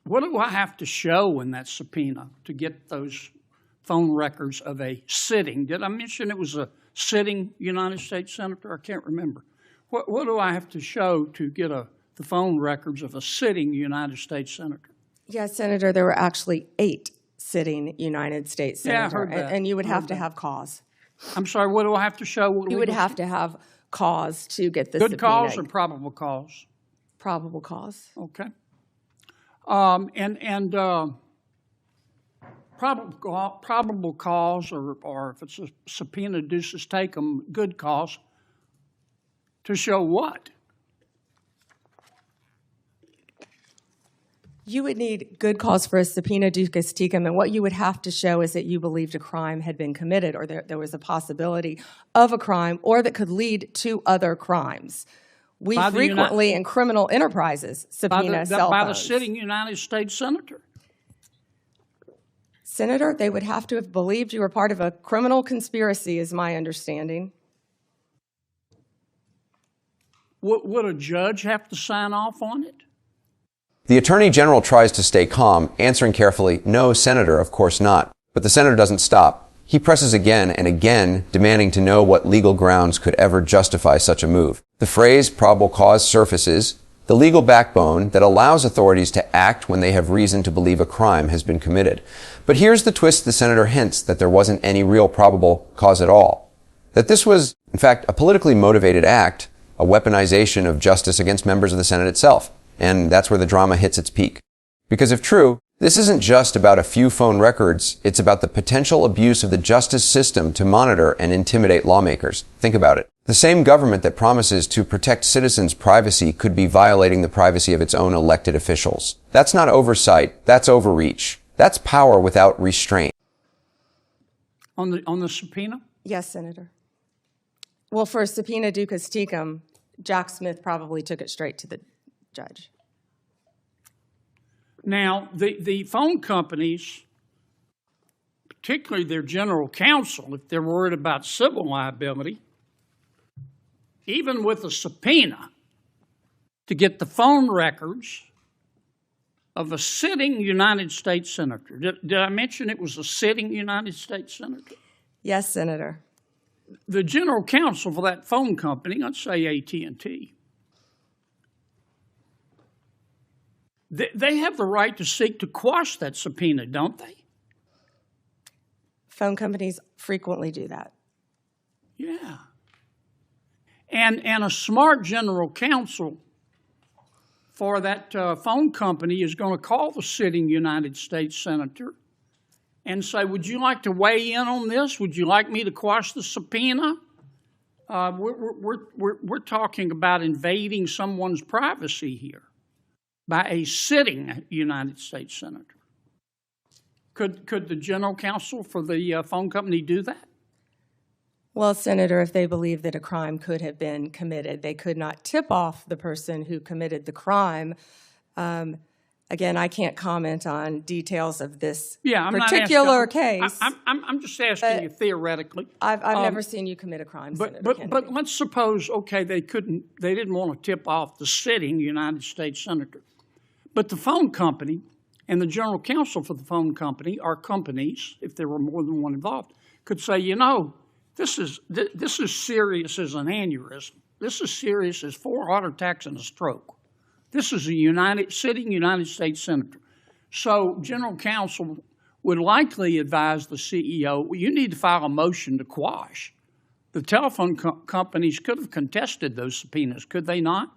What do I have to show in that subpoena to get those phone records of a sitting? Did I mention it was a sitting United States senator? I can't remember. What do I have to show to get the phone records of a sitting United States senator? Yes, Senator, there were actually 8 sitting United States senators. Yeah, I heard that. And you would have to have cause. I'm sorry, what do I have to show? You would have to have cause to get the Good subpoena. cause or probable cause? Probable cause. Okay. Probable cause, or if it's a subpoena duces tecum, good cause, to show what? You would need good cause for a subpoena duces tecum, and what you would have to show is that you believed a crime had been committed, or there was a possibility of a crime, or that could lead to other crimes. We frequently, in criminal enterprises, subpoena cell phones. By the sitting United States senator? Senator, they would have to have believed you were part of a criminal conspiracy, is my understanding. Would a judge have to sign off on it? The Attorney General tries to stay calm, answering carefully, "No, Senator, of course not." But the Senator doesn't stop. He presses again and again, demanding to know what legal grounds could ever justify such a move. The phrase probable cause surfaces, the legal backbone that allows authorities to act when they have reason to believe a crime has been committed. But here's the twist: the Senator hints that there wasn't any real probable cause at all. That this was, in fact, a politically motivated act, a weaponization of justice against members of the Senate itself. And that's where the drama hits its peak. Because if true, this isn't just about a few phone records, it's about the potential abuse of the justice system to monitor and intimidate lawmakers. Think about it. The same government that promises to protect citizens' privacy could be violating the privacy of its own elected officials. That's not oversight, that's overreach. That's power without restraint. On the subpoena? Yes, Senator. Well, for a subpoena duces tecum, Jack Smith probably took it straight to the judge. Now, the phone companies, particularly their general counsel, if they're worried about civil liability, even with a subpoena to get the phone records of a sitting United States senator. Did I mention it was a sitting United States senator? Yes, Senator. The general counsel for that phone company, let's say AT&T, they have the right to seek to quash that subpoena, don't they? Phone companies frequently do that. Yeah. And a smart general counsel for that phone company is going to call the sitting United States senator and say, would you like to weigh in on this? Would you like me to quash the subpoena? We're talking about invading someone's privacy here by a sitting United States senator. Could the general counsel for the phone company do that? Well, Senator, if they believe that a crime could have been committed, they could not tip off the person who committed the crime. Again, I can't comment on details of this particular case. I'm just asking you theoretically. I've never seen you commit a crime, Senator Kennedy. But let's suppose, okay, they didn't want to tip off the sitting United States senator. But the phone company and the general counsel for the phone company, or companies, if there were more than one involved, could say, you know, this is serious as an aneurysm. This is serious as 4 heart attacks and a stroke. This is a sitting United States senator. So general counsel would likely advise the CEO, well, you need to file a motion to quash. The telephone companies could have contested those subpoenas, could they not?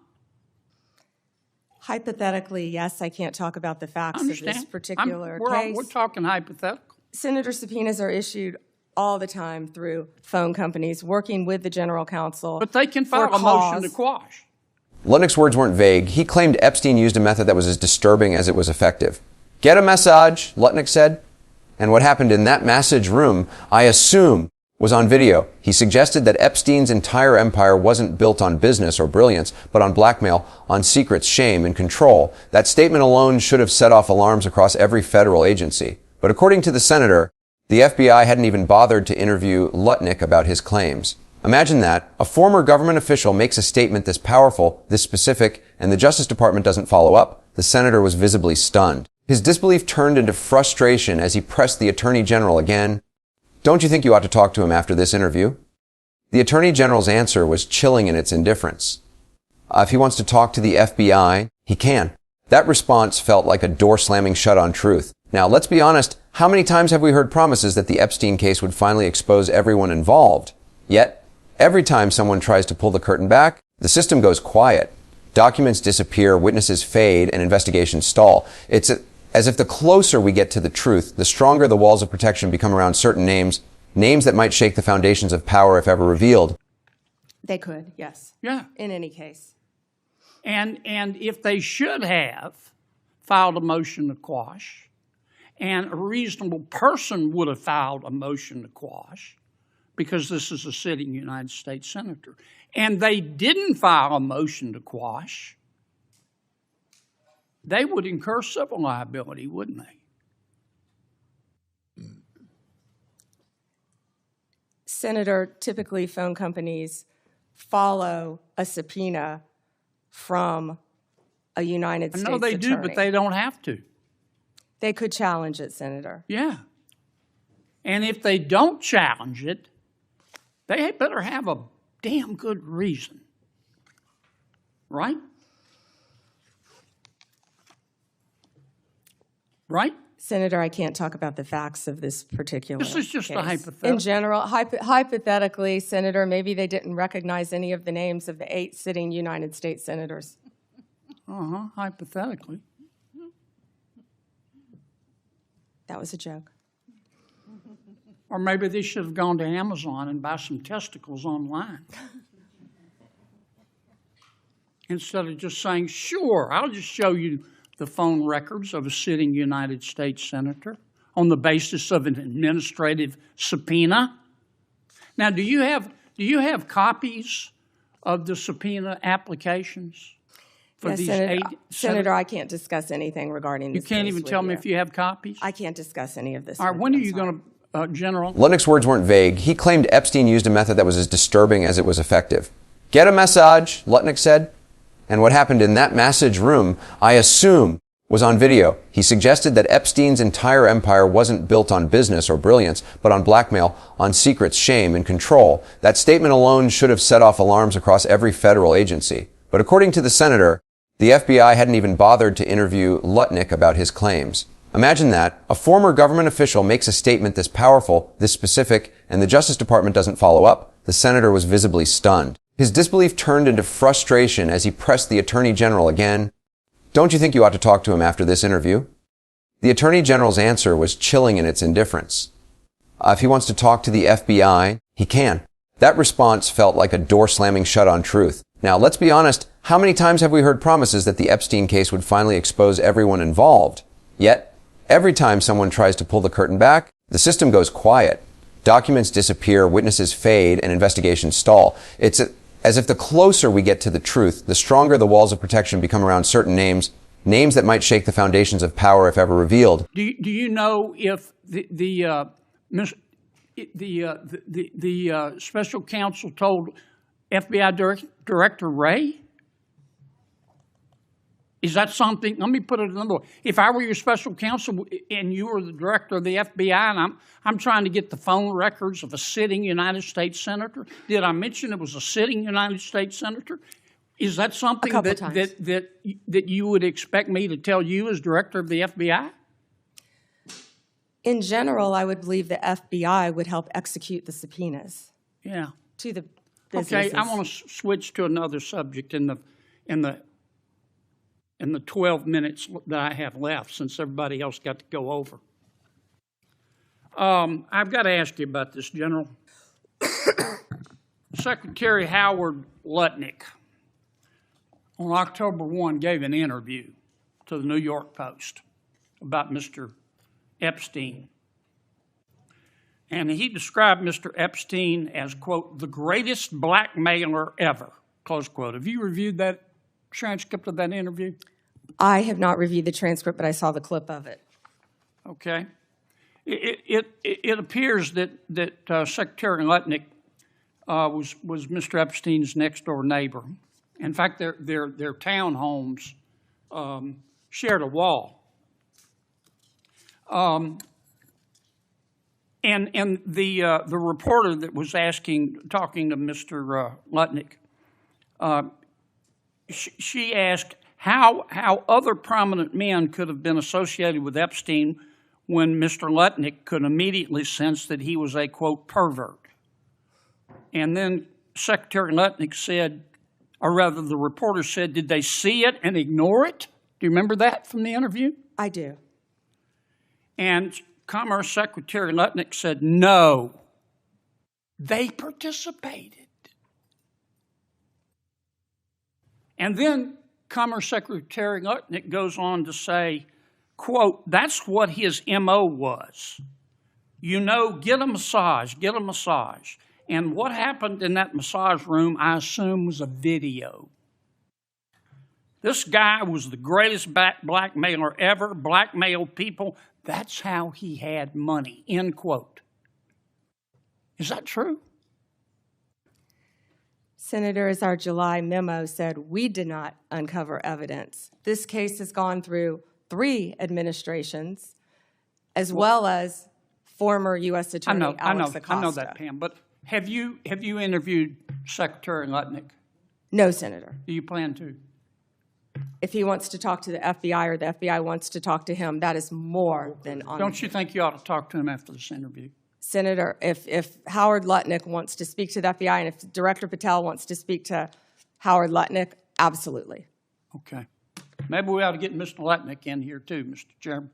Hypothetically, yes. I can't talk about the facts of this particular case. We're talking hypothetical. Senator, subpoenas are issued all the time through phone companies working with the general counsel. But they can file a motion to quash. Lutnick's words weren't vague. He claimed Epstein used a method that was as disturbing as it was effective. Get a message, Lutnick said. And what happened in that message room, I assume, was on video. He suggested that Epstein's entire empire wasn't built on business or brilliance, but on blackmail, on secrets, shame, and control. That statement alone should have set off alarms across every federal agency. But according to the senator, the FBI hadn't even bothered to interview Lutnick about his claims. Imagine that. A former government official makes a statement this powerful, this specific, and the Justice Department doesn't follow up. The senator was visibly stunned. His disbelief turned into frustration as he pressed the Attorney General again. Don't you think you ought to talk to him after this interview? The Attorney General's answer was chilling in its indifference. If he wants to talk to the FBI, he can. That response felt like a door slamming shut on truth. Now, let's be honest, how many times have we heard promises that the Epstein case would finally expose everyone involved? Yet, every time someone tries to pull the curtain back, the system goes quiet. Documents disappear, witnesses fade, and investigations stall. It's as if the closer we get to the truth, the stronger the walls of protection become around certain names that might shake the foundations of power if ever revealed. They could, yes. Yeah. In any case. And if they should have filed a motion to quash, and a reasonable person would have filed a motion to quash, because this is a sitting United States senator, and they didn't file a motion to quash, they would incur civil liability, wouldn't they? Senator, typically phone companies follow a subpoena from a United States attorney. I know they do, but they don't have to. They could challenge it, Senator. Yeah. And if they don't challenge it, they better have a damn good reason. Right? Right? Senator, I can't talk about the facts of this particular This is just case. a hypothetical. In general, hypothetically, Senator, maybe they didn't recognize any of the names of the 8 sitting United States senators. Hypothetically. That was a joke. Or maybe they should have gone to Amazon and buy some testicles online. Instead of just saying, sure, I'll just show you the phone records of a sitting United States senator on the basis of an administrative subpoena. Now, do you have copies of the subpoena applications for Yes, these Senator, 8 Senator, I can't discuss anything regarding this You can't case even with tell me you. if you have copies? I can't discuss any of this. All right, with when are I'm you sorry. going to, General? Lutnick's words weren't vague. He claimed Epstein used a method that was as disturbing as it was effective. Get a massage, Lutnick said. And what happened in that massage room, I assume, was on video. He suggested that Epstein's entire empire wasn't built on business or brilliance, but on blackmail, on secrets, shame, and control. That statement alone should have set off alarms across every federal agency. But according to the senator, the FBI hadn't even bothered to interview Lutnick about his claims. Imagine that. A former government official makes a statement this powerful, this specific, and the Justice Department doesn't follow up. The senator was visibly stunned. His disbelief turned into frustration as he pressed the Attorney General again. Don't you think you ought to talk to him after this interview? The Attorney General's answer was chilling in its indifference. If he wants to talk to the FBI, he can. That response felt like a door slamming shut on truth. Now, let's be honest, how many times have we heard promises that the Epstein case would finally expose everyone involved? Yet, every time someone tries to pull the curtain back, the system goes quiet. Documents disappear, witnesses fade, and investigations stall. It's as if the closer we get to the truth, the stronger the walls of protection become around certain names that might shake the foundations of power if ever revealed. Do you know if the special counsel told FBI Director Wray? Is that something? Let me put it another way. If I were your special counsel and you were the director of the FBI, and I'm trying to get the phone records of a sitting United States senator, did I mention it was a sitting United States senator? Is that something that you would expect me to tell you as director of the FBI? In general, I would believe the FBI would help execute the subpoenas. Yeah. To the businesses. Okay, I want to switch to another subject in the 12 minutes that I have left, since everybody else got to go over. I've got to ask you about this, General. Secretary Howard Lutnick, on October 1, gave an interview to the New York Post about Mr. Epstein. And he described Mr. Epstein as, quote, the greatest blackmailer ever, close quote. Have you reviewed that transcript of that interview? I have not reviewed the transcript, but I saw the clip of it. Okay. It appears that Secretary Lutnick was Mr. Epstein's next-door neighbor. In fact, their townhomes shared a wall. And the reporter that was talking to Mr. Lutnick, she asked how other prominent men could have been associated with Epstein when Mr. Lutnick could immediately sense that he was a, quote, pervert. And then Secretary Lutnick said, or rather the reporter said, did they see it and ignore it? Do you remember that from the interview? I do. And Commerce Secretary Lutnick said, no, they participated. And then Commerce Secretary Lutnick goes on to say, quote, that's what his MO was. You know, get a massage, get a massage. And what happened in that massage room, I assume, was a video. This guy was the greatest blackmailer ever, blackmailed people. That's how he had money, end quote. Is that true? Senator, as our July memo said, we did not uncover evidence. This case has gone through 3 administrations, as well as former U.S. Attorney Alex Acosta. I know that, Pam. But have you interviewed Secretary Lutnick? No, Senator. Do you plan to? If he wants to talk to the FBI or the FBI wants to talk to him, that is more than on. Don't you think you ought to talk to him after this interview? Senator, if Howard Lutnick wants to speak to the FBI and if Director Patel wants to speak to Howard Lutnick, absolutely. Okay. Maybe we ought to get Mr. Lutnick in here too, Mr. Chairman.